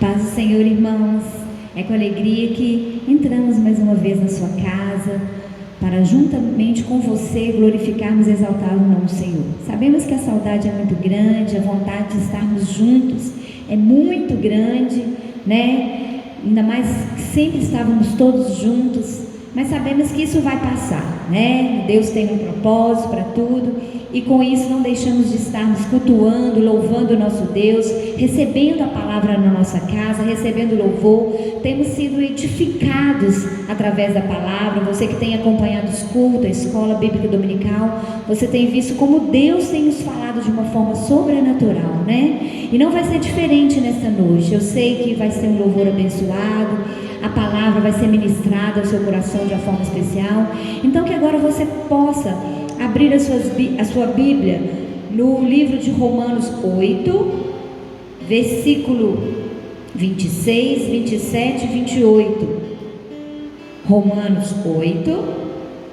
Paz do Senhor, irmãos. É com alegria que entramos mais uma vez na sua casa para juntamente com você glorificarmos e exaltar o nome do Senhor. Sabemos que a saudade é muito grande, a vontade de estarmos juntos é muito grande, né? Ainda mais que sempre estávamos todos juntos, mas sabemos que isso vai passar, né? Deus tem um propósito para tudo. E com isso não deixamos de estarmos cultuando, louvando o nosso Deus, recebendo a palavra na nossa casa, recebendo louvor. Temos sido edificados através da palavra. Você que tem acompanhado os cultos, a escola bíblica dominical, você tem visto como Deus tem nos falado de uma forma sobrenatural, né? E não vai ser diferente nesta noite. Eu sei que vai ser um louvor abençoado, a palavra vai ser ministrada ao seu coração de uma forma especial. Então que agora você possa abrir a sua Bíblia no livro de Romanos 8, versículo 26, 27 e 28. Romanos 8,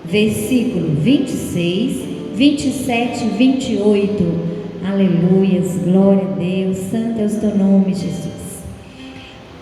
versículo 26, 27 e 28. Aleluias, glória a Deus, santo é o teu nome, Jesus.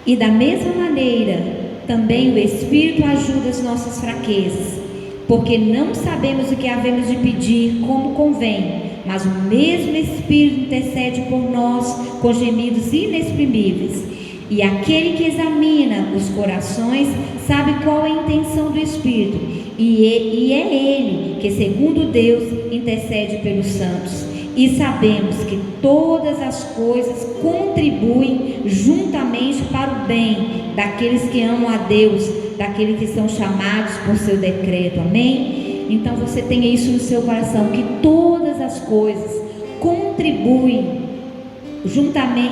E da mesma maneira, também o Espírito ajuda as nossas fraquezas, porque não sabemos o que havemos de pedir como convém, mas o mesmo Espírito intercede por nós com gemidos inexprimíveis. E aquele que examina os corações sabe qual é a intenção do Espírito, e é Ele que, segundo Deus, intercede pelos santos. E sabemos que todas as coisas contribuem juntamente para o bem daqueles que amam a Deus, daqueles que são chamados por seu decreto, amém? Então você tenha isso no seu coração, que todas as coisas contribuem juntamente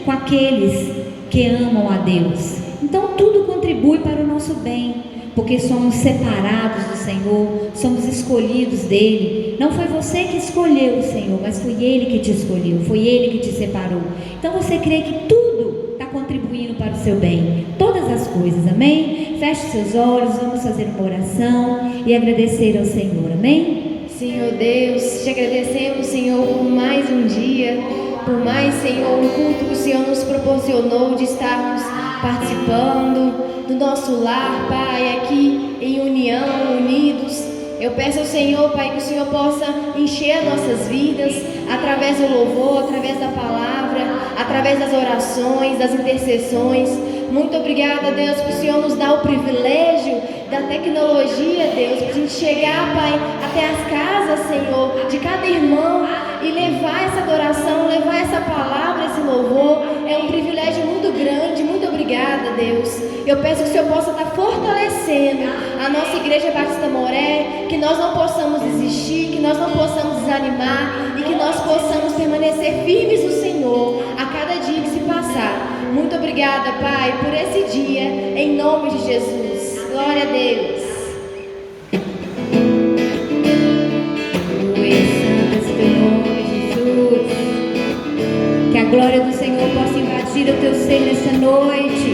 com aqueles que amam a Deus. Então tudo contribui para o nosso bem, porque somos separados do Senhor, somos escolhidos dele. Não foi você que escolheu o Senhor, mas foi Ele que te escolheu, foi Ele que te separou. Então você crê que tudo está contribuindo para o seu bem, todas as coisas, amém? Feche seus olhos, vamos fazer uma oração e agradecer ao Senhor, amém? Senhor Deus, te agradecemos, Senhor, por mais um dia, por mais, Senhor, um culto que o Senhor nos proporcionou de estarmos participando do nosso lar, Pai, aqui em união, unidos. Eu peço ao Senhor, Pai, que o Senhor possa encher as nossas vidas através do louvor, através da palavra, através das orações, das intercessões. Muito obrigada, Deus, por o Senhor nos dar o privilégio da tecnologia, Deus, para a gente chegar, Pai, até as casas, Senhor, de cada irmão e levar essa adoração, levar essa palavra, esse louvor. É um privilégio muito grande. Muito obrigada, Deus. Eu peço que o Senhor possa estar fortalecendo a nossa Igreja Batista Moré, que nós não possamos desistir, que nós não possamos desanimar e que nós possamos permanecer firmes no Senhor a cada dia que se passar. Muito obrigada, Pai, por esse dia, em nome de Jesus. Glória a Deus. Que a glória do Senhor possa invadir o teu ser nessa noite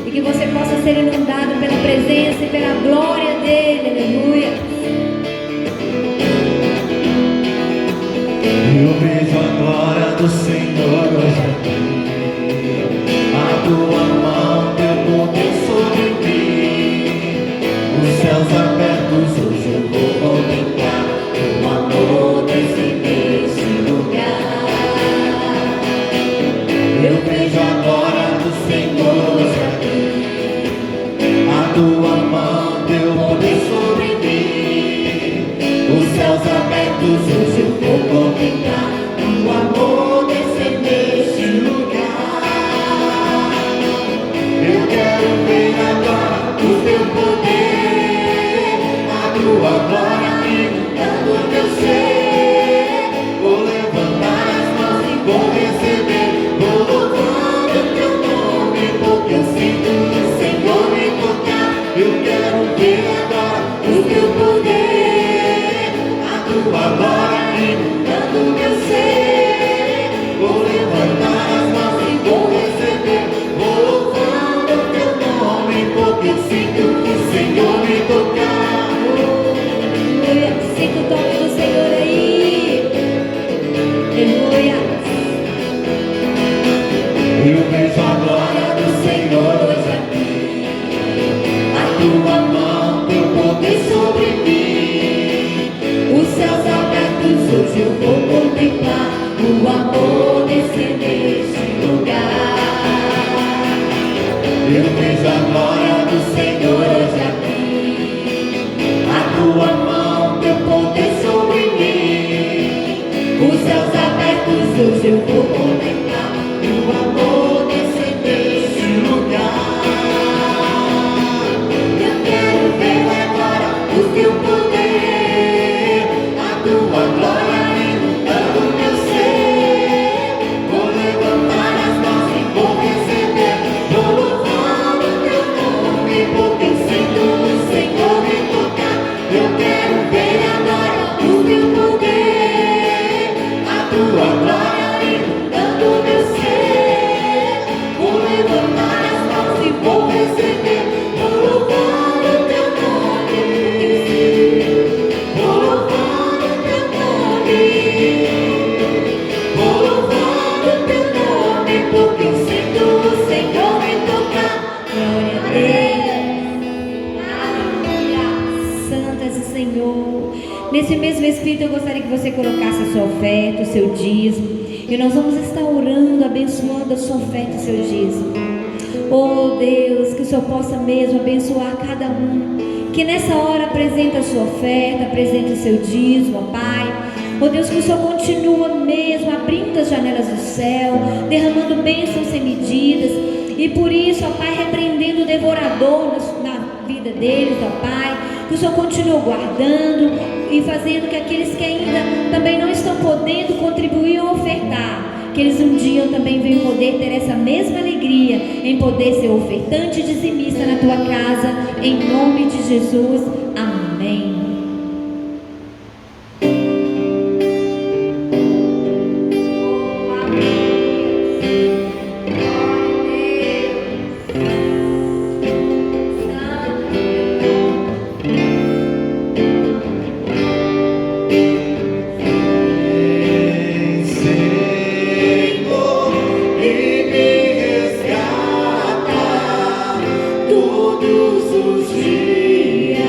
e que você possa ser inundado pela presença e pela glória dele, aleluia. Eu vejo a glória do Senhor hoje aqui, a tua mão, teu poder sobre mim, os céus abertos hoje eu vou contemplar o amor nesse lugar. Eu vejo a glória do Senhor hoje aqui, a tua mão, teu poder sobre mim, os céus abertos hoje eu vou contemplar o amor descer neste lugar. Eu quero ver agora o teu poder, a tua glória inundando o meu ser. Vou levantar as mãos e vou receber, vou louvando o teu nome, porque eu sinto o Senhor me tocar. Eu quero ver agora o teu poder, a tua glória inundando o meu ser. Vou levantar as mãos e vou receber, vou louvando o teu nome, porque eu sinto o Senhor me tocar. Aleluia, sinta o toque do Senhor aí, aleluia. a glória do Senhor hoje aqui. A tua mão, teu poder sobre mim. Os céus abertos hoje eu vou contemplar o amor descer neste lugar. Eu vejo a glória do Senhor hoje aqui. A tua mão, teu poder sobre mim. Os céus abertos hoje eu vou contemplar o amor descer neste lugar. Eu quero ver agora o teu poder, a tua glória inundando meu ser. Vou levantar as mãos e vou receber, vou louvar o teu nome, porque sinto o Senhor me tocar. Eu quero ver agora o teu poder, a tua glória inundando meu ser. Vou levantar as mãos e vou receber, vou louvar o teu nome, vou louvar o teu nome, vou louvar o teu nome, porque eu sinto o Senhor me tocar. Glória a Deus. Aleluia. Santo és o Senhor. Nesse mesmo Espírito, eu gostaria que você colocasse a sua oferta, o seu dízimo. E nós vamos estar orando, abençoando a sua oferta e o seu dízimo. Oh Deus, que o Senhor possa mesmo abençoar cada um que nessa hora apresenta a sua oferta, apresenta o seu dízimo, ó Pai. Oh Deus, que o Senhor continua mesmo abrindo as janelas do céu, derramando bênçãos sem medidas. E por isso, ó Pai, repreendendo o devorador na vida deles, ó Pai. Que o Senhor continue guardando e fazendo que aqueles que ainda também não estão podendo contribuir ou ofertar, que eles um dia também venham poder ter essa mesma alegria em poder ser ofertante e dizimista na tua casa, em nome de Jesus, amém. Todos os dias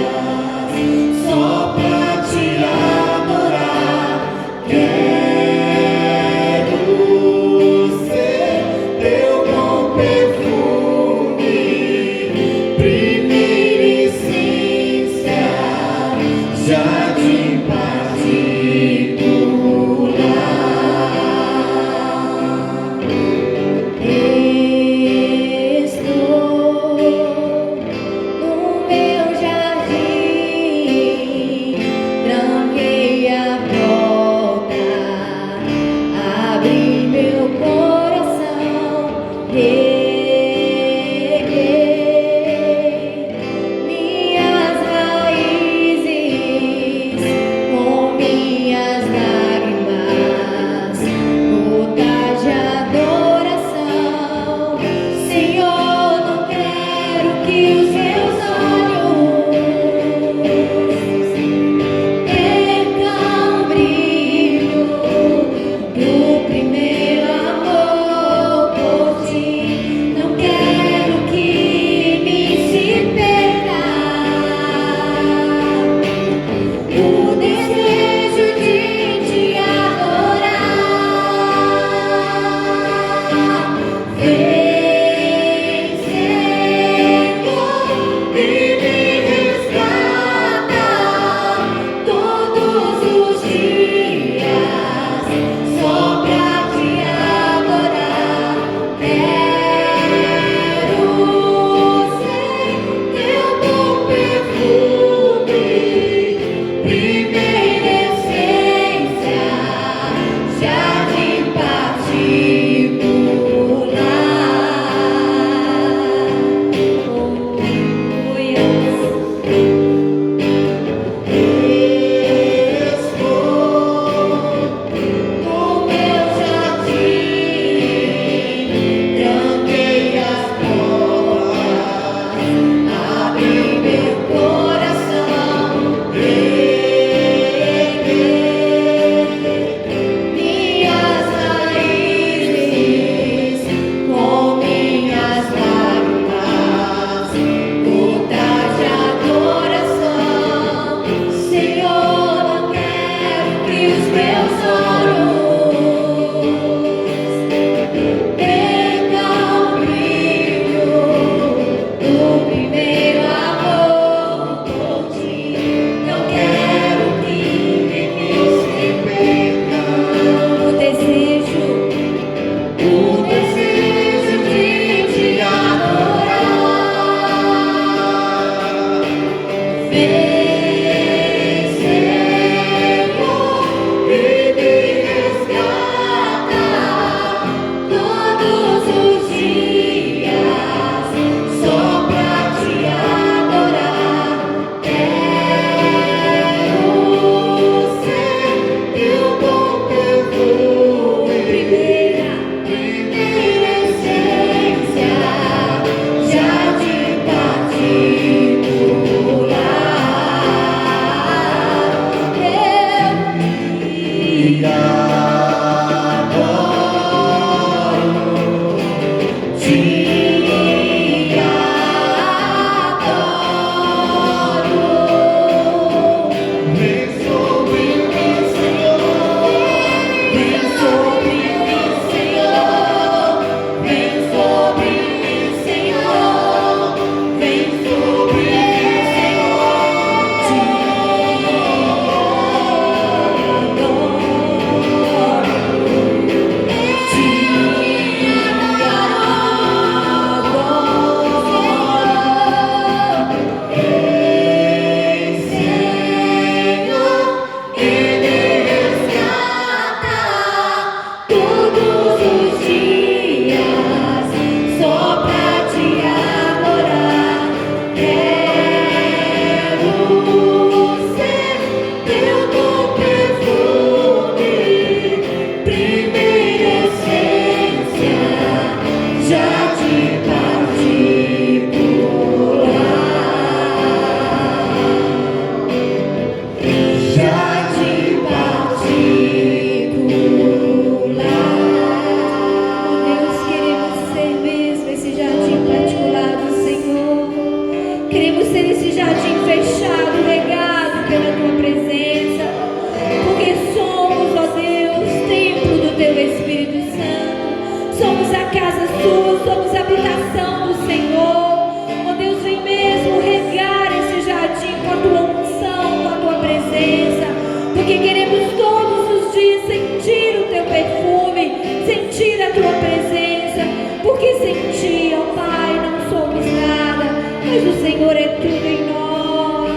somos a casa sua, somos a habitação do Senhor. Ó Deus, vem mesmo regar esse jardim com a tua unção, com a tua presença, porque queremos todos os dias sentir o teu perfume, sentir a tua presença, porque sem ti, ó Pai, não somos nada, mas o Senhor é tudo em nós.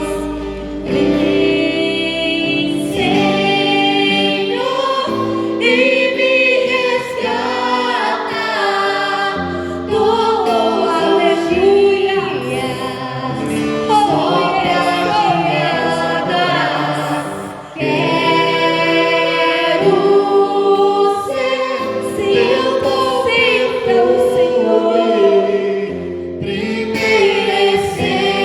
Vem, Senhor, e me resgata. Oh, aleluia. Oh, quero ser seu povo, Senhor. Primeiro é ser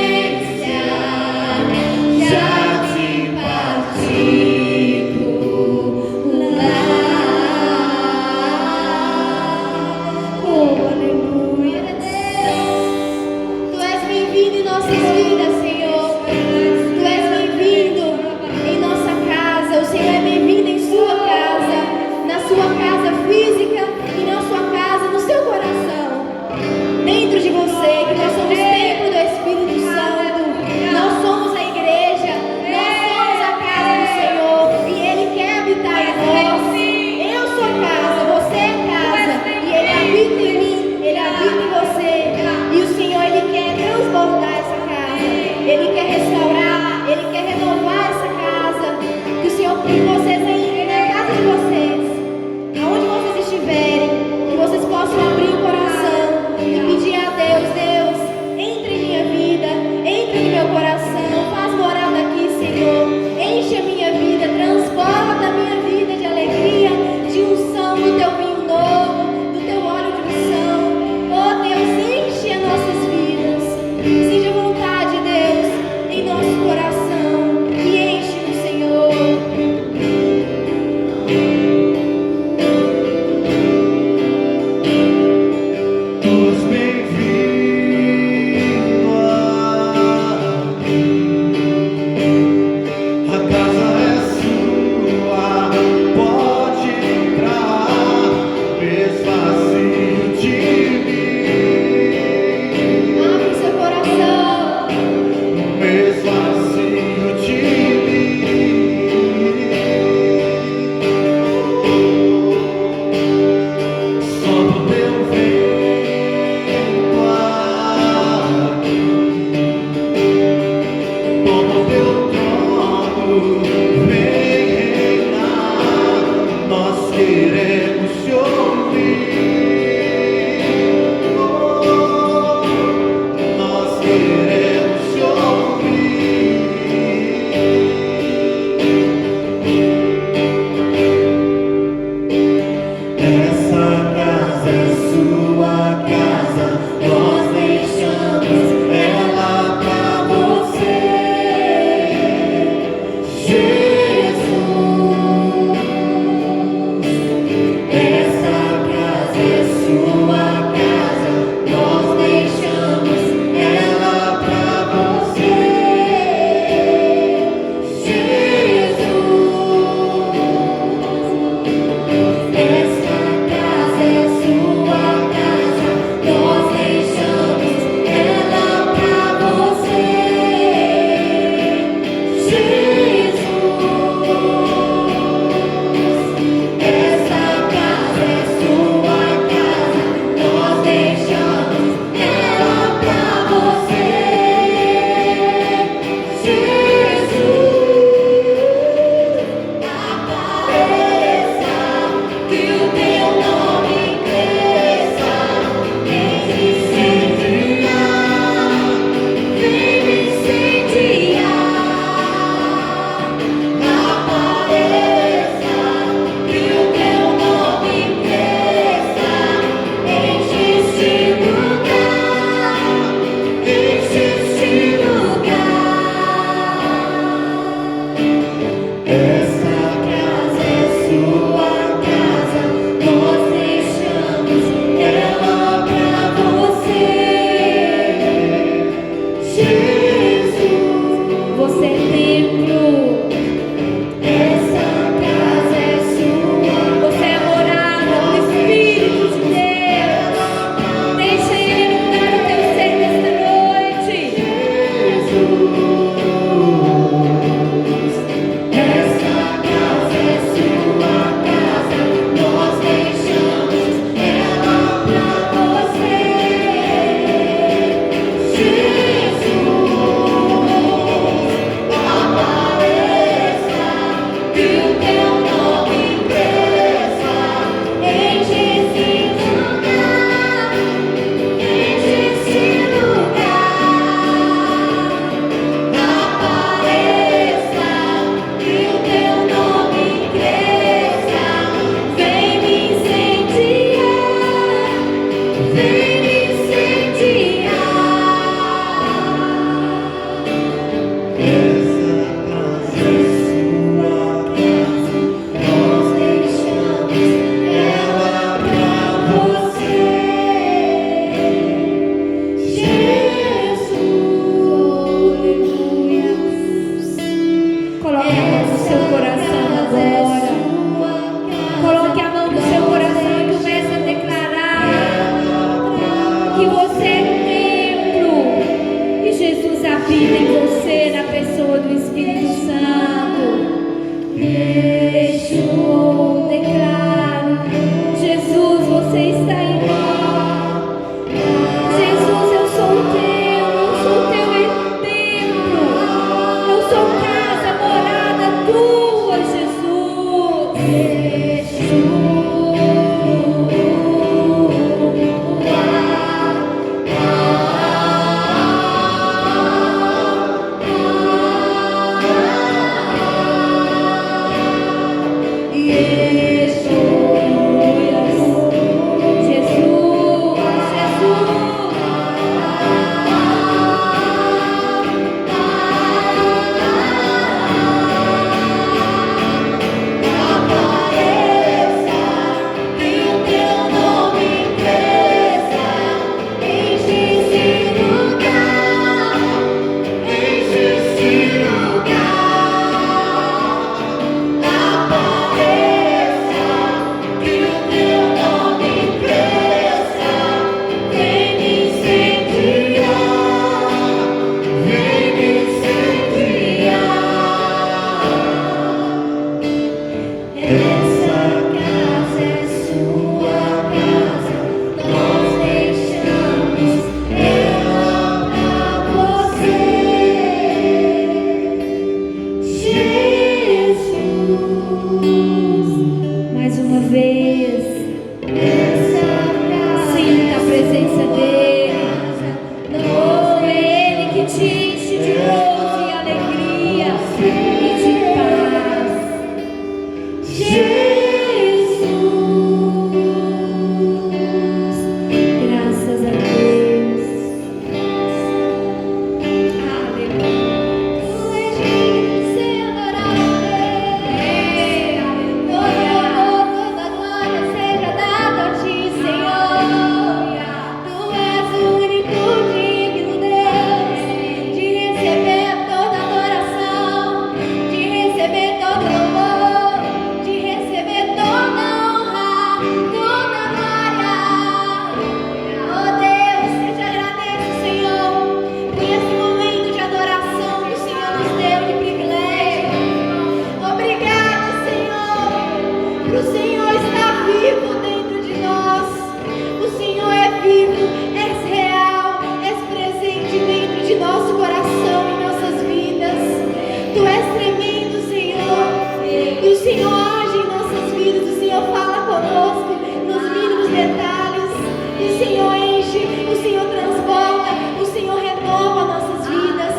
o Senhor enche, o Senhor transborda, o Senhor renova nossas vidas.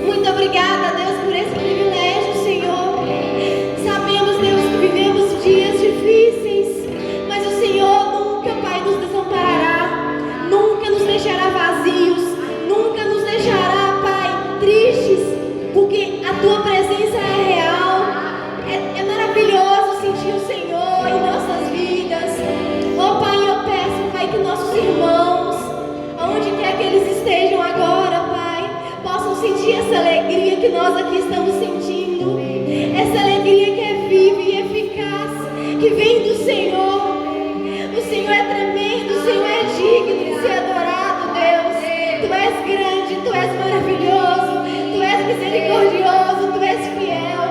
Muito obrigada, Deus, por esse privilégio, Senhor. Sabemos, Deus, que vivemos dias difíceis, mas o Senhor nunca, Pai, nos desamparará, nunca nos deixará vazios, nunca nos deixará, Pai, tristes, porque a Tua presença é real. É maravilhoso sentir o Senhor em nossas vidas. Oh, Pai, eu peço, Pai, que nossos irmãos, onde quer que eles estejam agora, Pai, possam sentir essa alegria que nós aqui estamos sentindo, essa alegria que é viva e eficaz, que vem do Senhor. O Senhor é tremendo, o Senhor é digno de ser adorado, Deus. Tu és grande, Tu és maravilhoso, Tu és misericordioso, Tu és fiel.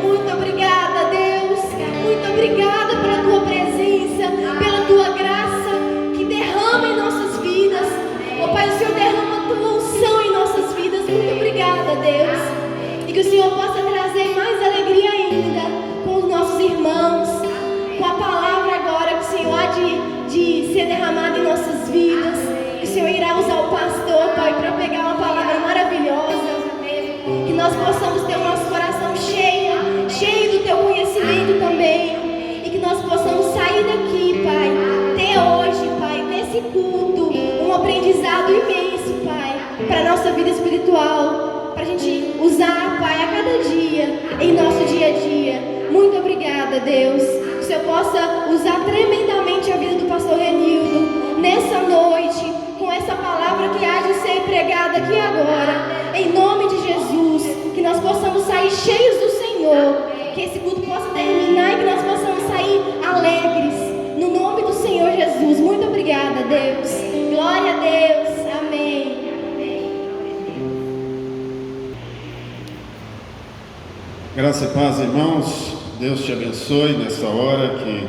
Muito obrigada, Deus. Muito obrigada pela Tua presença, pela Tua graça que derrama em nossas vidas. Oh, Pai, o Senhor derrama a Tua unção em nossas vidas. Muito obrigada, Deus. E que o Senhor possa trazer mais alegria ainda com os nossos irmãos, com a palavra agora que o Senhor há de ser derramada em nossas vidas. Que o Senhor irá usar o pastor, Pai, para pegar uma palavra maravilhosa. Que nós possamos ter o nosso coração cheio do Teu conhecimento também. E que nós possamos sair daqui, Pai, ter hoje, Pai, nesse culto, um aprendizado imenso, Pai, para a nossa vida espiritual, para a gente usar, Pai, a cada dia, em nosso dia a dia. Muito obrigada, Deus. Que o Senhor possa usar tremendamente a vida do pastor Renildo nessa noite, com essa palavra que há de ser pregada aqui agora, em nome de Jesus. Que nós possamos sair cheios do Senhor, que esse culto possa terminar e que nós possamos sair alegres, no nome do Senhor Jesus. Muito obrigada, Deus. Glória a Deus. Amém. Graça e paz, irmãos. Deus te abençoe nessa hora que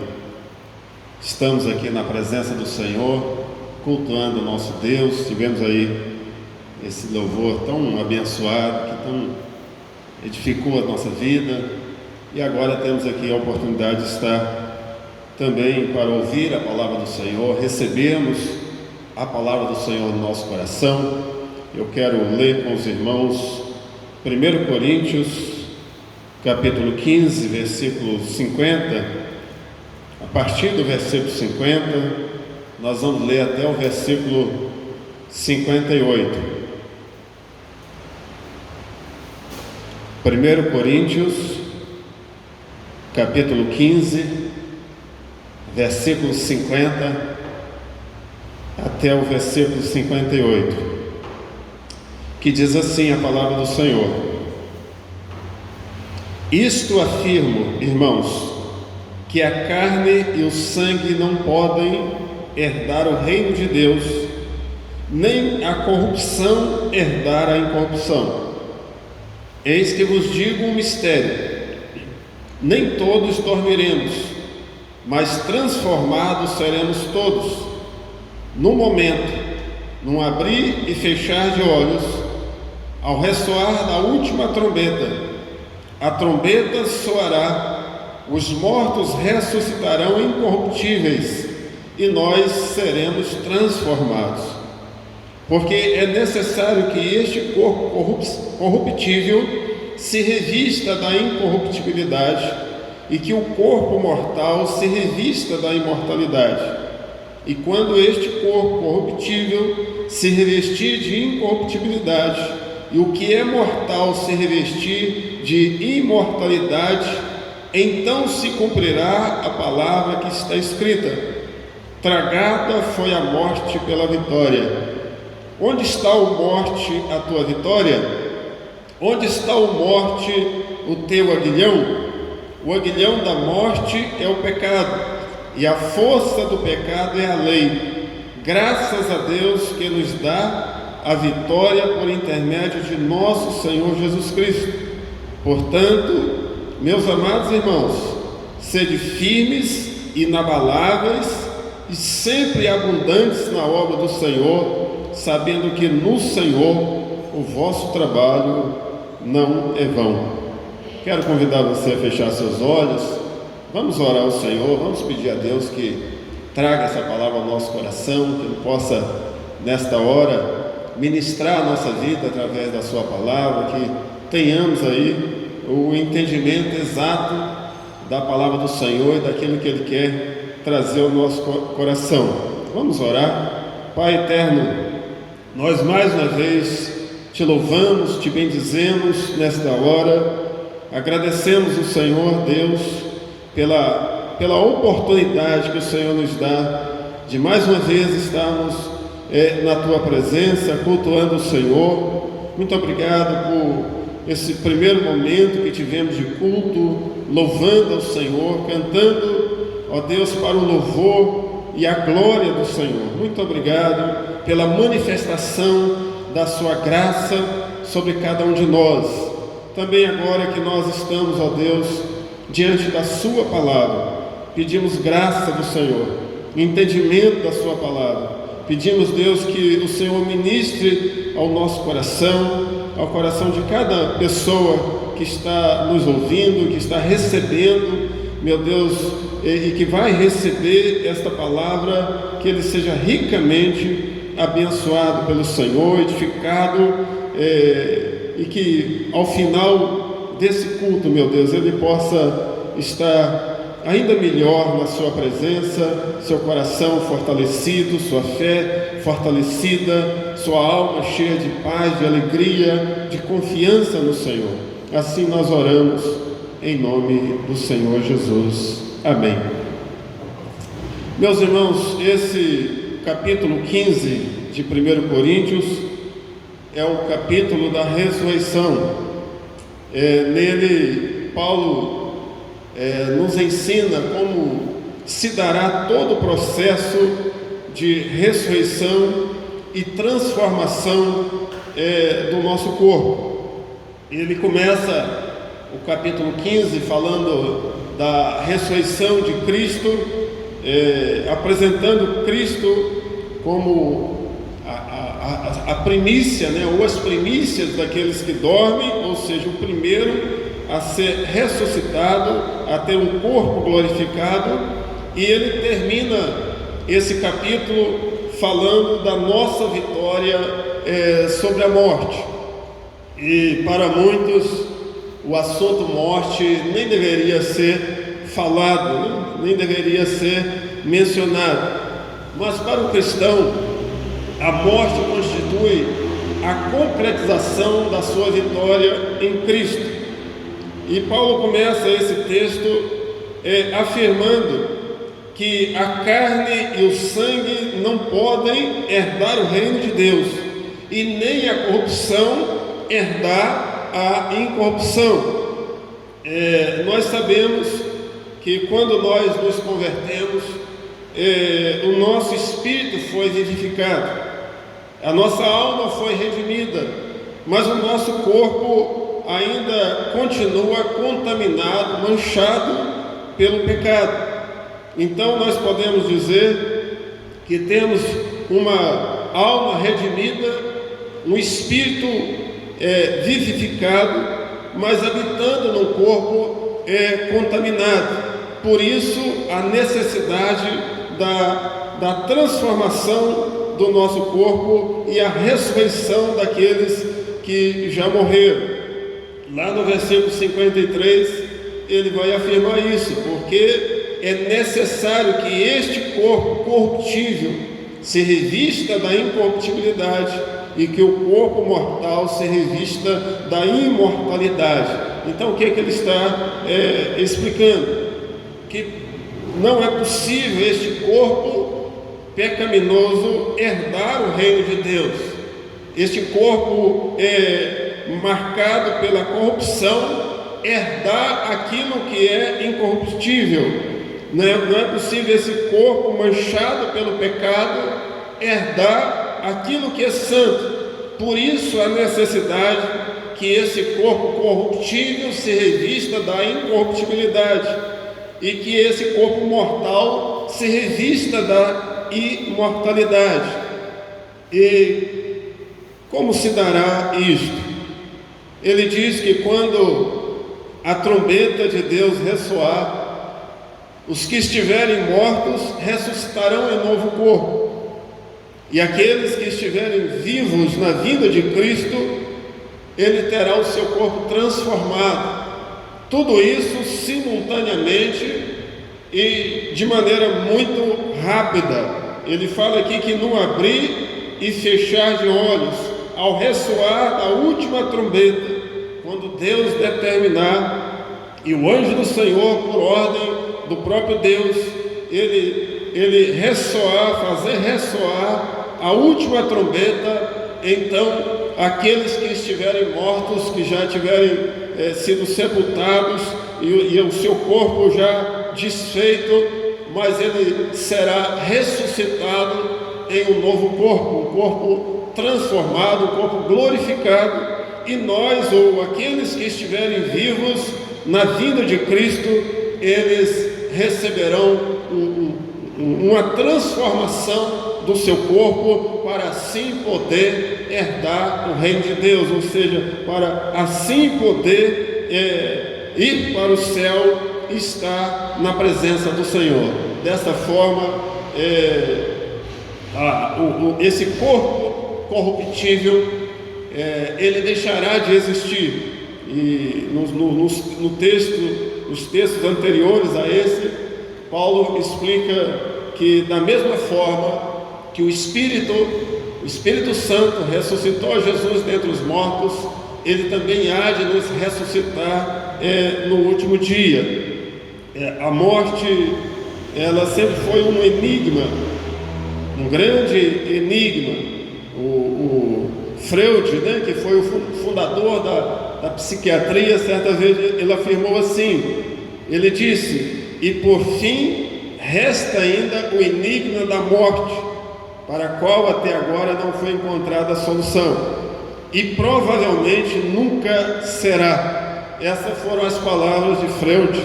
estamos aqui na presença do Senhor, cultuando o nosso Deus. Tivemos aí esse louvor tão abençoado, que tão edificou a nossa vida, e agora temos aqui a oportunidade de estar também para ouvir a palavra do Senhor, recebemos a palavra do Senhor no nosso coração. Eu quero ler com os irmãos 1 Coríntios capítulo 15, versículo 50. A partir do versículo 50, nós vamos ler até o versículo 58. 1 Coríntios, capítulo 15, versículo 50 até o versículo 58, que diz assim a palavra do Senhor: Isto afirmo, irmãos, que a carne e o sangue não podem herdar o reino de Deus, nem a corrupção herdar a incorrupção. Eis que vos digo um mistério: nem todos dormiremos, mas transformados seremos todos, num momento, num abrir e fechar de olhos, ao ressoar da última trombeta. A trombeta soará, os mortos ressuscitarão incorruptíveis, e nós seremos transformados. Porque é necessário que este corpo corruptível se revista da incorruptibilidade, e que o corpo mortal se revista da imortalidade. E quando este corpo corruptível se revestir de incorruptibilidade, e o que é mortal se revestir de imortalidade, então se cumprirá a palavra que está escrita: tragada foi a morte pela vitória. Onde está, ó morte, a tua vitória? Onde está, ó morte, o teu aguilhão? O aguilhão da morte é o pecado, e a força do pecado é a lei. Graças a Deus que nos dá a vitória por intermédio de nosso Senhor Jesus Cristo. Portanto, meus amados irmãos, sede firmes, inabaláveis e sempre abundantes na obra do Senhor, sabendo que no Senhor o vosso trabalho não é vão. Quero convidar você a fechar seus olhos. Vamos orar ao Senhor, vamos pedir a Deus que traga essa palavra ao nosso coração, que Ele possa, nesta hora, ministrar a nossa vida através da sua palavra, que tenhamos aí o entendimento exato da palavra do Senhor e daquilo que Ele quer trazer ao nosso coração. Vamos orar. Pai eterno, nós mais uma vez te louvamos, te bendizemos nesta hora, agradecemos o Senhor Deus pela oportunidade que o Senhor nos dá de mais uma vez estarmos na Tua presença, cultuando o Senhor. Muito obrigado por esse primeiro momento que tivemos de culto, louvando ao Senhor, cantando, ó Deus, para o louvor e a glória do Senhor. Muito obrigado pela manifestação da sua graça sobre cada um de nós. Também agora que nós estamos, ó Deus, diante da sua palavra, pedimos graça do Senhor, entendimento da sua palavra. Pedimos, Deus, que o Senhor ministre ao nosso coração, ao coração de cada pessoa que está nos ouvindo, que está recebendo, meu Deus, e que vai receber esta palavra, que ele seja ricamente abençoado pelo Senhor, edificado, e que ao final desse culto, meu Deus, ele possa estar ainda melhor na sua presença, seu coração fortalecido, sua fé fortalecida, sua alma cheia de paz, de alegria, de confiança no Senhor. Assim nós oramos em nome do Senhor Jesus. Amém. Meus irmãos, esse capítulo 15 de 1 Coríntios é o capítulo da ressurreição. Nele, Paulo nos ensina como se dará todo o processo de ressurreição e transformação do nosso corpo. Ele começa o capítulo 15 falando da ressurreição de Cristo, apresentando Cristo como a primícia, ou as primícias daqueles que dormem, ou seja, o primeiro a ser ressuscitado, a ter um corpo glorificado. E ele termina esse capítulo falando da nossa vitória sobre a morte. E para muitos o assunto morte nem deveria ser falado, nem deveria ser mencionado. Mas para o cristão, a morte constitui a concretização da sua vitória em Cristo. E Paulo começa esse texto afirmando que a carne e o sangue não podem herdar o reino de Deus, e nem a corrupção herdar a incorrupção. Nós sabemos que quando nós nos convertemos, o nosso espírito foi vivificado, a nossa alma foi redimida, mas o nosso corpo ainda continua contaminado, manchado pelo pecado. Então nós podemos dizer que temos uma alma redimida, um espírito vivificado, mas habitando num corpo contaminado. Por isso a necessidade da transformação do nosso corpo e a ressurreição daqueles que já morreram. Lá no versículo 53, ele vai afirmar isso, porque é necessário que este corpo corruptível se revista da incorruptibilidade e que o corpo mortal se revista da imortalidade. Então, o que é que ele está explicando? Que não é possível este corpo pecaminoso herdar o reino de Deus. Este corpo marcado pela corrupção herdar aquilo que é incorruptível. Não é possível esse corpo manchado pelo pecado herdar aquilo que é santo. Por isso a necessidade que esse corpo corruptível se revista da incorruptibilidade e que esse corpo mortal se revista da imortalidade. E como se dará isto? Ele diz que quando a trombeta de Deus ressoar, Os que estiverem mortos ressuscitarão em novo corpo, e aqueles que estiverem vivos na vinda de Cristo, ele terá o seu corpo transformado. Tudo isso simultaneamente e de maneira muito rápida. Ele fala aqui que num abrir e fechar de olhos, ao ressoar da última trombeta, quando Deus determinar, e o anjo do Senhor, por ordem do próprio Deus, ele ressoar, fazer ressoar a última trombeta, então aqueles que estiverem mortos, que já tiverem sido sepultados e o seu corpo já desfeito, mas ele será ressuscitado em um novo corpo, um corpo transformado, um corpo glorificado, e nós, ou aqueles que estiverem vivos na vinda de Cristo, eles receberão uma transformação do seu corpo para assim poder herdar o reino de Deus, ou seja, para assim poder ir para o céu e estar na presença do Senhor. Dessa forma, esse corpo corruptível, ele deixará de existir. E nos textos anteriores a esse, Paulo explica que da mesma forma que o Espírito Santo ressuscitou Jesus dentre os mortos, ele também há de nos ressuscitar no último dia. A morte, ela sempre foi um enigma, um grande enigma. O Freud, que foi o fundador da psiquiatria, certa vez ele afirmou assim, ele disse: e por fim resta ainda o enigma da morte, para a qual até agora não foi encontrada a solução, e provavelmente nunca será. Essas foram as palavras de Freud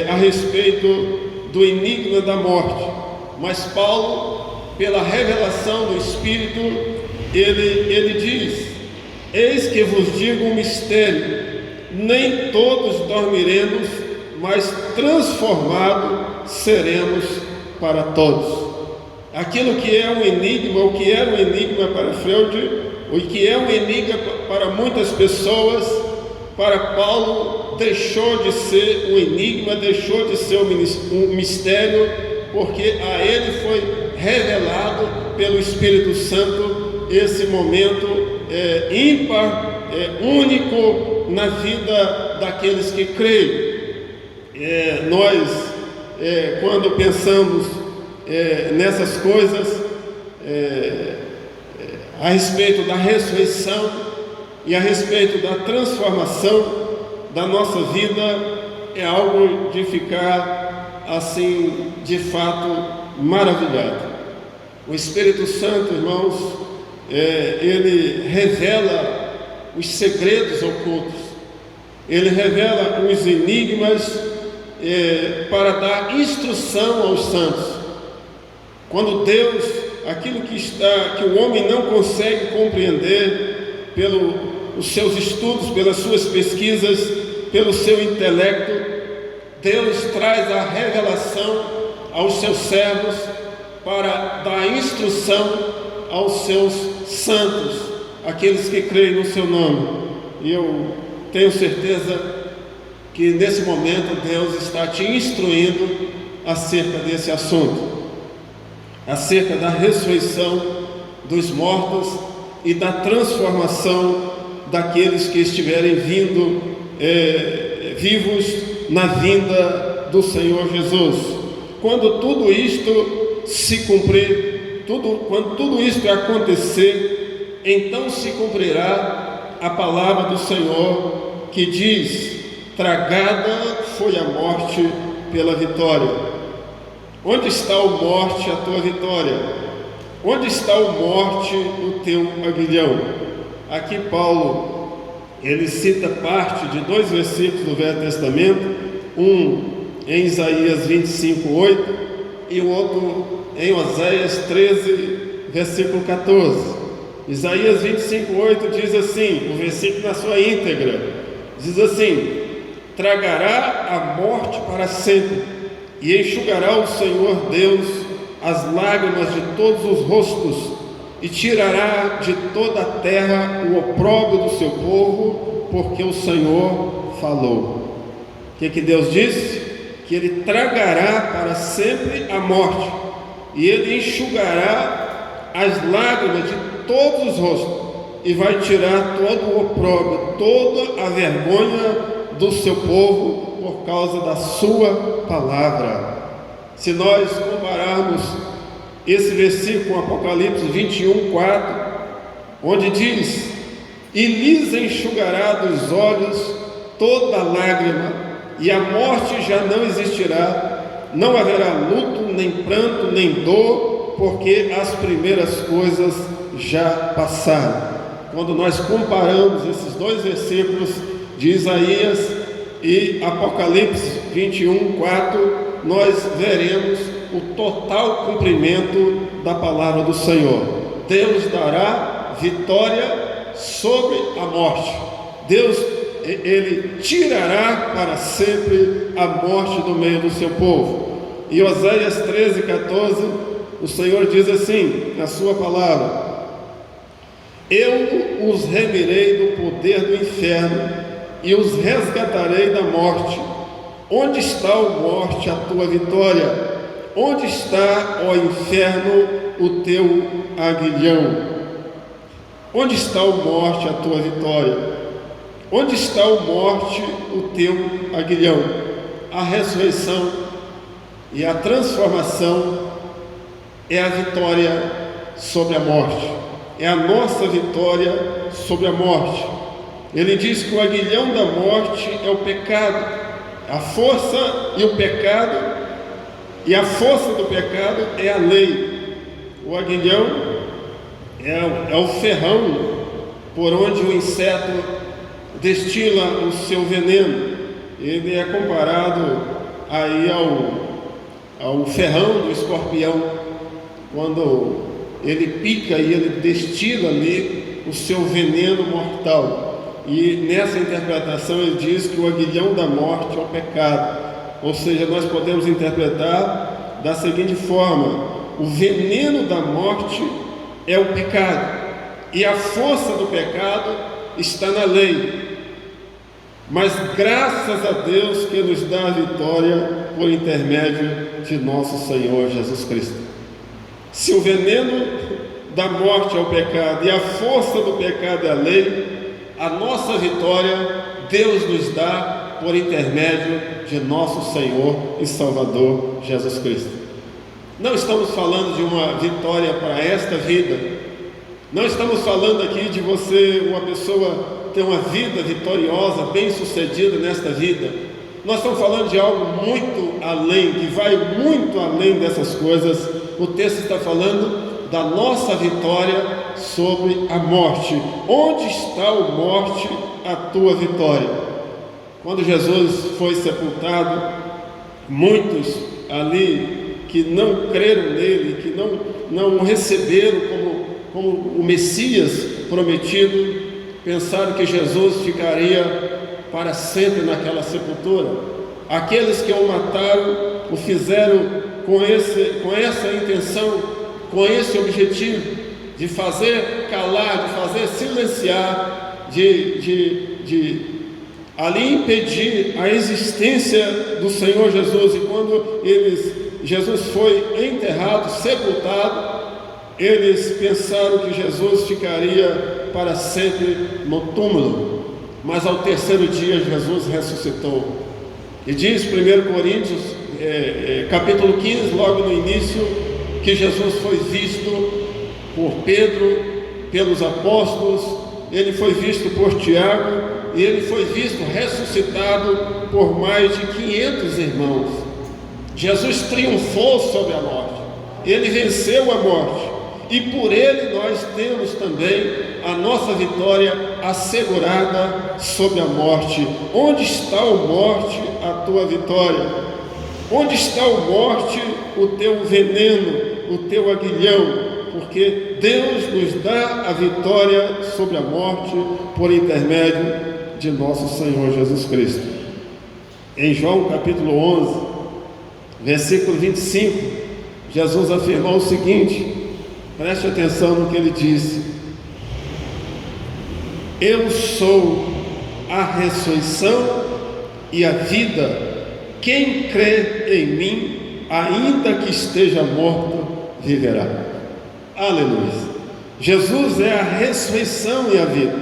a respeito do enigma da morte. Mas Paulo, pela revelação do Espírito, ele diz: eis que vos digo um mistério, nem todos dormiremos, mas transformados seremos para todos. Aquilo que é um enigma, o que era um enigma para Freud, o que é um enigma para muitas pessoas, para Paulo deixou de ser um enigma, deixou de ser um mistério, porque a ele foi revelado pelo Espírito Santo esse momento ímpar, único na vida daqueles que creem. Nós, quando pensamos nessas coisas, a respeito da ressurreição e a respeito da transformação da nossa vida, é algo de ficar assim, de fato, maravilhado. O Espírito Santo, irmãos, ele revela os segredos ocultos, ele revela os enigmas para dar instrução aos santos. Quando Deus, aquilo que o homem não consegue compreender pelos seus estudos, pelas suas pesquisas, pelo seu intelecto, Deus traz a revelação aos seus servos para dar instrução aos seus santos, aqueles que creem no seu nome. E eu tenho certeza que nesse momento Deus está te instruindo acerca desse assunto, acerca da ressurreição dos mortos e da transformação daqueles que estiverem vivos na vinda do Senhor Jesus. Quando tudo isto se cumprir, quando tudo isto acontecer, então se cumprirá a palavra do Senhor que diz: tragada foi a morte pela vitória. Onde está, ó morte, a tua vitória? Onde está, ó morte, o teu aguilhão? Aqui Paulo, ele cita parte de dois versículos do Velho Testamento, um em Isaías 25:8 e o outro em Oséias 13, versículo 14. Isaías 25:8 diz assim, o versículo na sua íntegra, diz assim: tragará a morte para sempre, e enxugará o Senhor Deus as lágrimas de todos os rostos, e tirará de toda a terra o opróbrio do seu povo, porque o Senhor falou. O que Deus disse? Que Ele tragará para sempre a morte, e Ele enxugará as lágrimas de todos os rostos, e vai tirar todo o opróbrio, toda a vergonha do seu povo, por causa da sua palavra. Se nós compararmos esse versículo com Apocalipse 21:4, onde diz: e lhes enxugará dos olhos toda lágrima, e a morte já não existirá, não haverá luto, nem pranto, nem dor, porque as primeiras coisas já passaram. Quando nós comparamos esses dois versículos de Isaías e Apocalipse 21:4, nós veremos o total cumprimento da palavra do Senhor. Deus dará vitória sobre a morte. Deus, Ele tirará para sempre a morte do meio do seu povo. Em Oséias 13:14, o Senhor diz assim, na sua palavra: eu os remirei do poder do inferno e os resgatarei da morte. Onde está, ó morte, a tua vitória? Onde está, ó inferno, o teu aguilhão? Onde está, ó morte, a tua vitória? Onde está, ó morte, o teu aguilhão? A ressurreição e a transformação é a vitória sobre a morte. É a nossa vitória sobre a morte. Ele diz que o aguilhão da morte é o pecado, a força e o pecado, e a força do pecado é a lei. O aguilhão é o ferrão por onde o inseto destila o seu veneno. Ele é comparado aí ao ferrão do escorpião, quando ele pica e ele destila ali o seu veneno mortal. E nessa interpretação ele diz que o aguilhão da morte é o pecado. Ou seja, nós podemos interpretar da seguinte forma: o veneno da morte é o pecado, e a força do pecado está na lei. Mas graças a Deus que nos dá a vitória por intermédio de nosso Senhor Jesus Cristo. Se o veneno da morte é o pecado e a força do pecado é a lei, a nossa vitória Deus nos dá por intermédio de nosso Senhor e Salvador Jesus Cristo. Não estamos falando de uma vitória para esta vida, não estamos falando aqui de você, uma pessoa, ter uma vida vitoriosa, bem sucedida nesta vida. Nós estamos falando de algo muito além, que vai muito além dessas coisas. O texto está falando da nossa vitória sobre a morte. Onde está, ó morte, a tua vitória? Quando Jesus foi sepultado, muitos ali que não creram nele, que não o receberam como o Messias prometido, pensaram que Jesus ficaria para sempre naquela sepultura. Aqueles que o mataram, o fizeram com essa intenção, com esse objetivo, de fazer calar, de fazer silenciar, de ali impedir a existência do Senhor Jesus. E quando Jesus foi enterrado, sepultado, eles pensaram que Jesus ficaria para sempre no túmulo. Mas ao terceiro dia Jesus ressuscitou. E diz 1 Coríntios, capítulo 15, logo no início, que Jesus foi visto por Pedro, pelos apóstolos, ele foi visto por Tiago, e ele foi visto ressuscitado por mais de 500 irmãos. Jesus triunfou sobre a morte, ele venceu a morte, e por ele nós temos também a nossa vitória assegurada sobre a morte. Onde está, ó morte, a tua vitória? Onde está, ó morte, o teu veneno, o teu aguilhão? Porque Deus nos dá a vitória sobre a morte por intermédio de nosso Senhor Jesus Cristo. Em João capítulo 11, Versículo 25, Jesus afirmou o seguinte, preste atenção no que ele disse: eu sou a ressurreição e a vida. Quem crê em mim, ainda que esteja morto, viverá. Aleluia. Jesus é a ressurreição e a vida.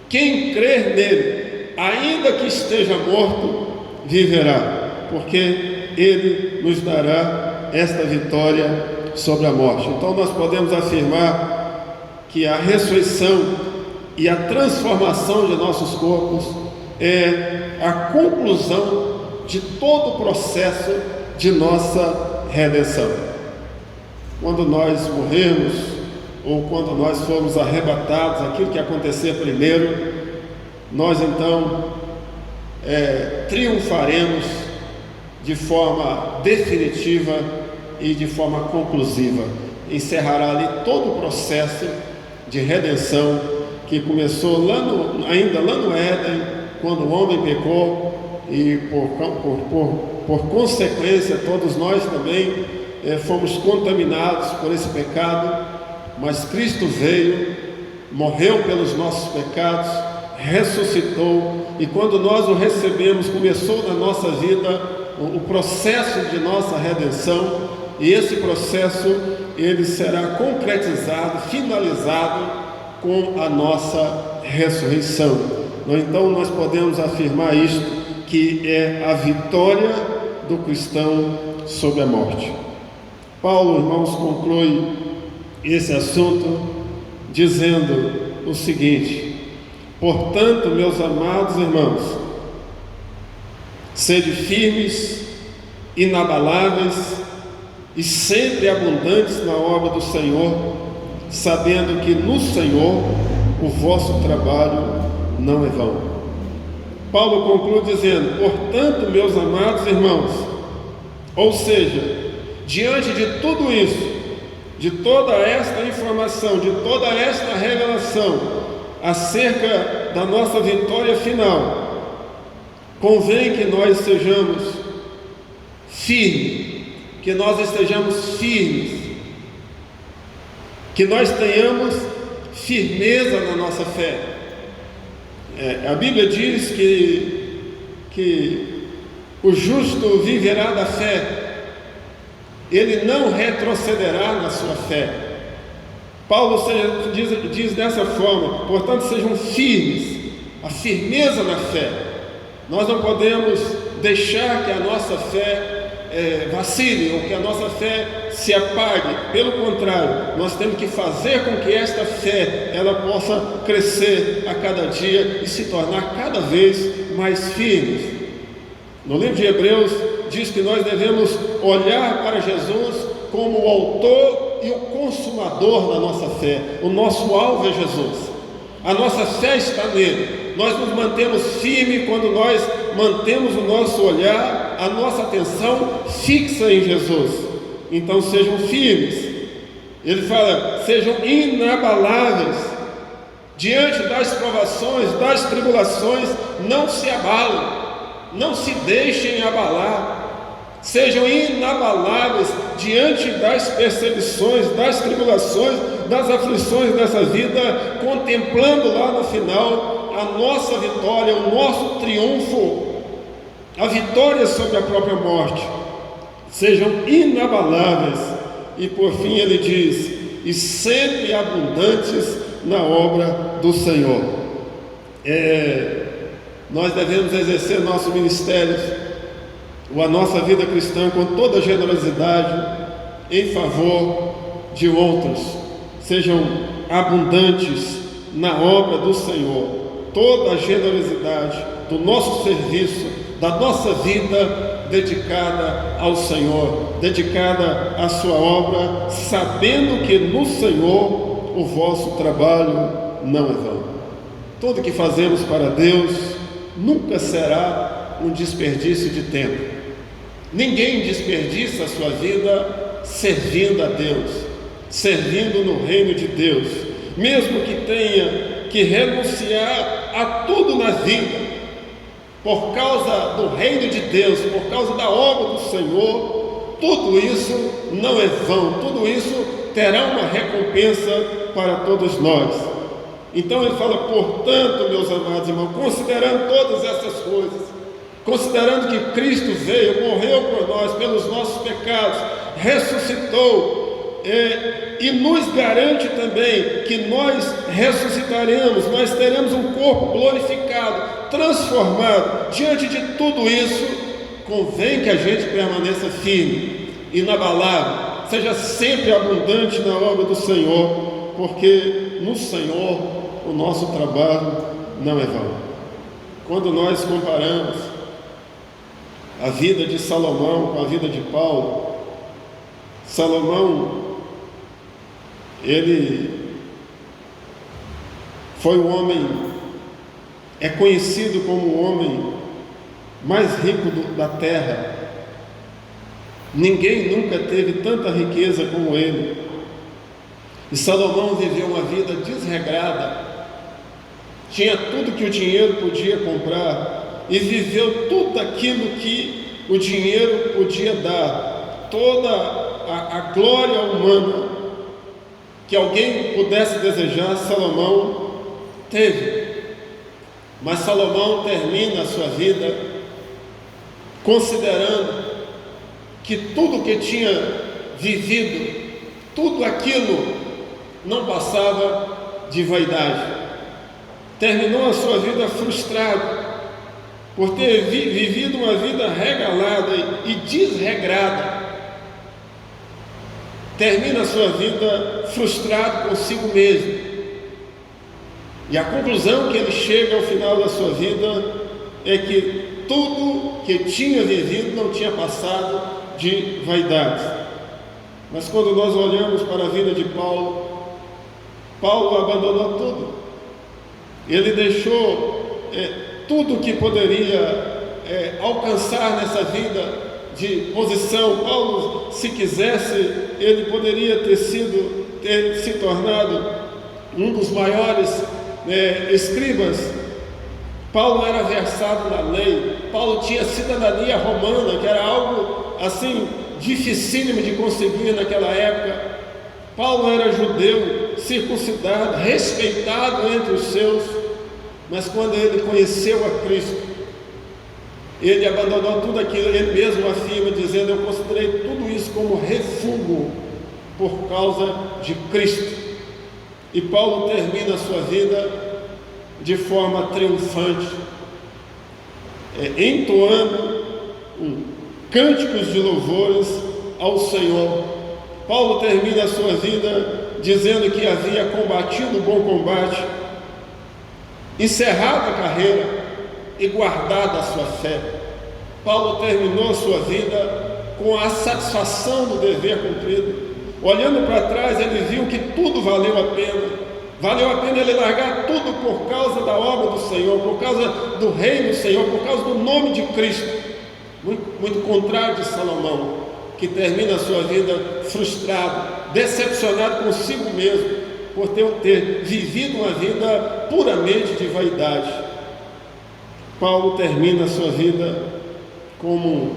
Quem crer nele, ainda que esteja morto, viverá, porque ele nos dará esta vitória sobre a morte. Então nós podemos afirmar que a ressurreição e a transformação de nossos corpos é a conclusão de todo o processo de nossa redenção. Quando nós morrermos, ou quando nós formos arrebatados, aquilo que acontecer primeiro, nós então triunfaremos de forma definitiva e de forma conclusiva. Encerrará ali todo o processo de redenção que começou ainda lá no Éden, quando o homem pecou, e por consequência todos nós também fomos contaminados por esse pecado, mas Cristo veio, morreu pelos nossos pecados, ressuscitou, e quando nós o recebemos, começou na nossa vida o processo de nossa redenção, e esse processo ele será concretizado, finalizado com a nossa ressurreição. Então nós podemos afirmar isto, que é a vitória do cristão sobre a morte. Paulo, irmãos, conclui esse assunto dizendo o seguinte: portanto, meus amados irmãos, sede firmes, inabaláveis e sempre abundantes na obra do Senhor, sabendo que no Senhor o vosso trabalho não é vão. Paulo conclui dizendo: portanto, meus amados irmãos, ou seja, diante de tudo isso, de toda esta informação, de toda esta revelação acerca da nossa vitória final, convém que nós sejamos firmes, que nós estejamos firmes, que nós tenhamos firmeza na nossa fé. A Bíblia diz que o justo viverá da fé, ele não retrocederá na sua fé. Paulo diz dessa forma: portanto, sejam firmes, a firmeza na fé. Nós não podemos deixar que a nossa fé vacile, ou que a nossa fé se apague. Pelo contrário, nós temos que fazer com que esta fé ela possa crescer a cada dia e se tornar cada vez mais firme. No livro de Hebreus diz que nós devemos olhar para Jesus como o autor e o consumador da nossa fé. O nosso alvo é Jesus, a nossa fé está nele. Nós nos mantemos firmes quando nós mantemos o nosso olhar, a nossa atenção fixa em Jesus. Então sejam firmes. Ele fala: sejam inabaláveis diante das provações, das tribulações. Não se abalem, não se deixem abalar. Sejam inabaláveis diante das perseguições, das tribulações, das aflições dessa vida, contemplando lá no final a nossa vitória, o nosso triunfo, a vitória sobre a própria morte. Sejam inabaláveis. E por fim ele diz: e sempre abundantes na obra do Senhor. Nós devemos exercer nosso ministério, a nossa vida cristã, com toda generosidade em favor de outros. Sejam abundantes na obra do Senhor. Toda a generosidade do nosso serviço, da nossa vida dedicada ao Senhor, dedicada à sua obra, sabendo que no Senhor o vosso trabalho não é vão. Tudo que fazemos para Deus nunca será um desperdício de tempo. Ninguém desperdiça a sua vida servindo a Deus, servindo no reino de Deus, mesmo que tenha que renunciar a tudo na vida, por causa do reino de Deus, por causa da obra do Senhor, tudo isso não é vão, tudo isso terá uma recompensa para todos nós. Então ele fala, portanto, meus amados irmãos, considerando todas essas coisas, considerando que Cristo veio, morreu por nós, pelos nossos pecados, ressuscitou, e nos garante também que nós ressuscitaremos, nós teremos um corpo glorificado, transformado. Diante de tudo isso, convém que a gente permaneça firme, inabalável, seja sempre abundante na obra do Senhor, porque no Senhor o nosso trabalho não é vão. Quando nós comparamos a vida de Salomão com a vida de Paulo, Salomão, ele foi o homem, é conhecido como o homem mais rico da terra. Ninguém nunca teve tanta riqueza como ele. E Salomão viveu uma vida desregrada, tinha tudo que o dinheiro podia comprar e viveu tudo aquilo que o dinheiro podia dar, toda a glória humana que alguém pudesse desejar, Salomão teve. Mas Salomão termina a sua vida considerando que tudo que tinha vivido, tudo aquilo não passava de vaidade. Terminou a sua vida frustrado por ter vivido uma vida regalada e desregrada. Termina a sua vida frustrado consigo mesmo. E a conclusão que ele chega ao final da sua vida é que tudo que tinha vivido não tinha passado de vaidade. Mas quando nós olhamos para a vida de Paulo, Paulo abandonou tudo. Ele deixou tudo que poderia alcançar nessa vida de posição. Paulo, se quisesse, ele poderia ter se tornado um dos maiores escribas. Paulo era versado na lei, Paulo tinha cidadania romana, que era algo assim dificílimo de conseguir naquela época. Paulo era judeu, circuncidado, respeitado entre os seus, mas quando ele conheceu a Cristo, ele abandonou tudo aquilo. Ele mesmo afirma, dizendo: eu considerei tudo isso como refúgio por causa de Cristo. E Paulo termina a sua vida de forma triunfante, entoando cânticos de louvores ao Senhor. Paulo termina a sua vida dizendo que havia combatido o bom combate, encerrado a carreira e guardado a sua fé. Paulo terminou a sua vida com a satisfação do dever cumprido. Olhando para trás, ele viu que tudo valeu a pena. Valeu a pena ele largar tudo por causa da obra do Senhor, por causa do reino do Senhor, por causa do nome de Cristo. Muito contrário de Salomão, que termina a sua vida frustrado, decepcionado consigo mesmo, por ter vivido uma vida puramente de vaidade. Paulo termina a sua vida como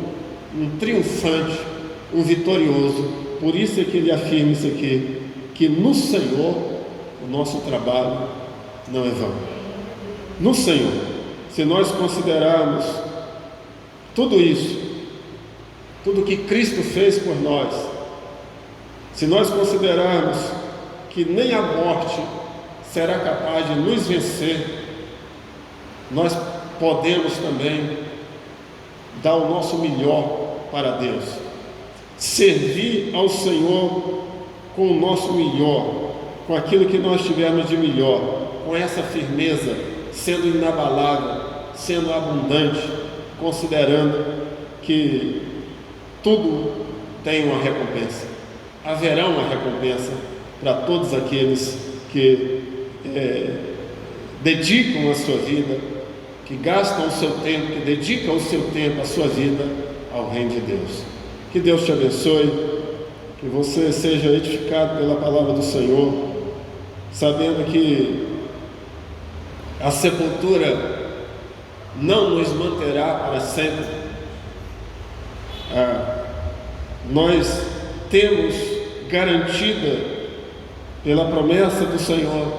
um triunfante, um vitorioso. Por isso é que ele afirma isso aqui, que no Senhor o nosso trabalho não é vão. No Senhor, se nós considerarmos tudo isso, tudo que Cristo fez por nós, se nós considerarmos que nem a morte será capaz de nos vencer, nós podemos também dar o nosso melhor para Deus, servir ao Senhor com o nosso melhor, com aquilo que nós tivermos de melhor, com essa firmeza, sendo inabalável, sendo abundante, considerando que tudo tem uma recompensa. Haverá uma recompensa para todos aqueles que dedicam a sua vida, que gastam o seu tempo, que dedicam o seu tempo, a sua vida ao reino de Deus. Que Deus te abençoe, que você seja edificado pela palavra do Senhor, sabendo que a sepultura não nos manterá para sempre. Nós temos garantida pela promessa do Senhor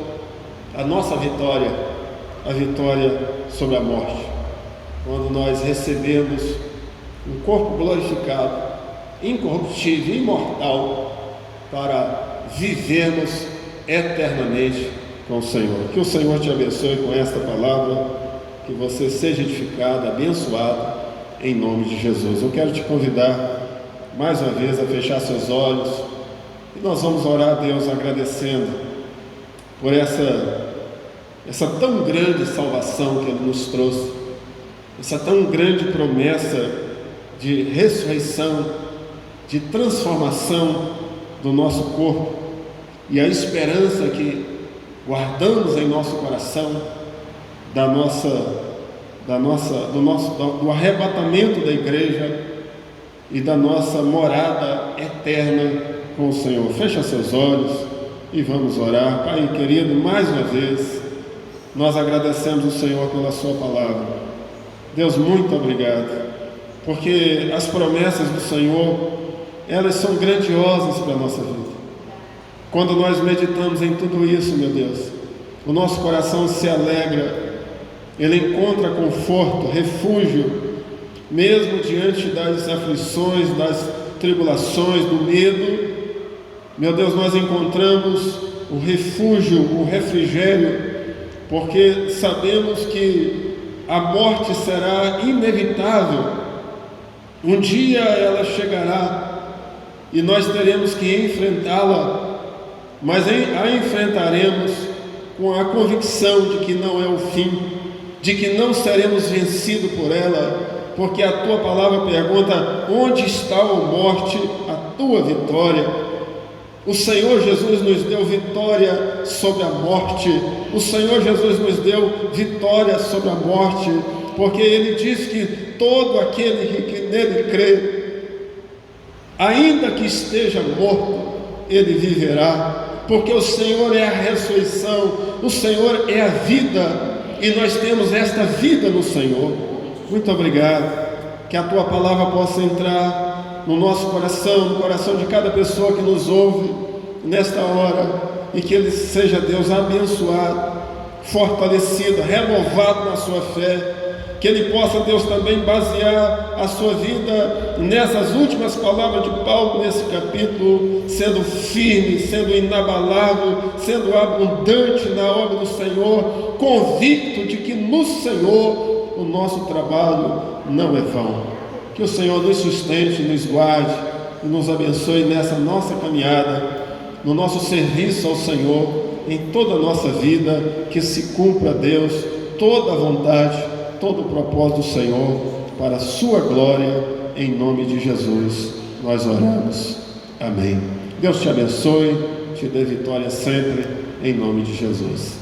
a nossa vitória, a vitória sobre a morte. Quando nós recebemos um corpo glorificado, incorruptível, imortal, para vivermos eternamente com o Senhor. Que o Senhor te abençoe com esta palavra, que você seja edificado, abençoado, em nome de Jesus. Eu quero te convidar mais uma vez a fechar seus olhos e nós vamos orar a Deus agradecendo por essa tão grande salvação que Ele nos trouxe, essa tão grande promessa de ressurreição, de transformação do nosso corpo e a esperança que guardamos em nosso coração do arrebatamento da igreja e da nossa morada eterna com o Senhor. Fecha seus olhos e vamos orar. Pai querido, mais uma vez nós agradecemos o Senhor pela sua palavra. Deus, muito obrigado, porque as promessas do Senhor, elas são grandiosas para a nossa vida. Quando nós meditamos em tudo isso, meu Deus, o nosso coração se alegra, ele encontra conforto, refúgio, mesmo diante das aflições, das tribulações, do medo. Meu Deus, nós encontramos o refúgio, o refrigério, porque sabemos que a morte será inevitável. Um dia ela chegará e nós teremos que enfrentá-la, mas a enfrentaremos com a convicção de que não é o fim, de que não seremos vencidos por ela, porque a tua palavra pergunta: onde está, ó morte, a tua vitória? O Senhor Jesus nos deu vitória sobre a morte. O Senhor Jesus nos deu vitória sobre a morte, porque Ele diz que todo aquele que nele crê, ainda que esteja morto, ele viverá, porque o Senhor é a ressurreição, o Senhor é a vida, e nós temos esta vida no Senhor. Muito obrigado, que a tua palavra possa entrar no nosso coração, no coração de cada pessoa que nos ouve nesta hora, e que ele seja, Deus, abençoado, fortalecido, renovado na sua fé, que ele possa, Deus, também basear a sua vida nessas últimas palavras de Paulo nesse capítulo, sendo firme, sendo inabalável, sendo abundante na obra do Senhor, convicto de que no Senhor o nosso trabalho não é vão. Que o Senhor nos sustente, nos guarde e nos abençoe nessa nossa caminhada, no nosso serviço ao Senhor, em toda a nossa vida, que se cumpra, Deus, toda a vontade, todo o propósito do Senhor, para a sua glória, em nome de Jesus, nós oramos. Amém. Deus te abençoe, te dê vitória sempre, em nome de Jesus.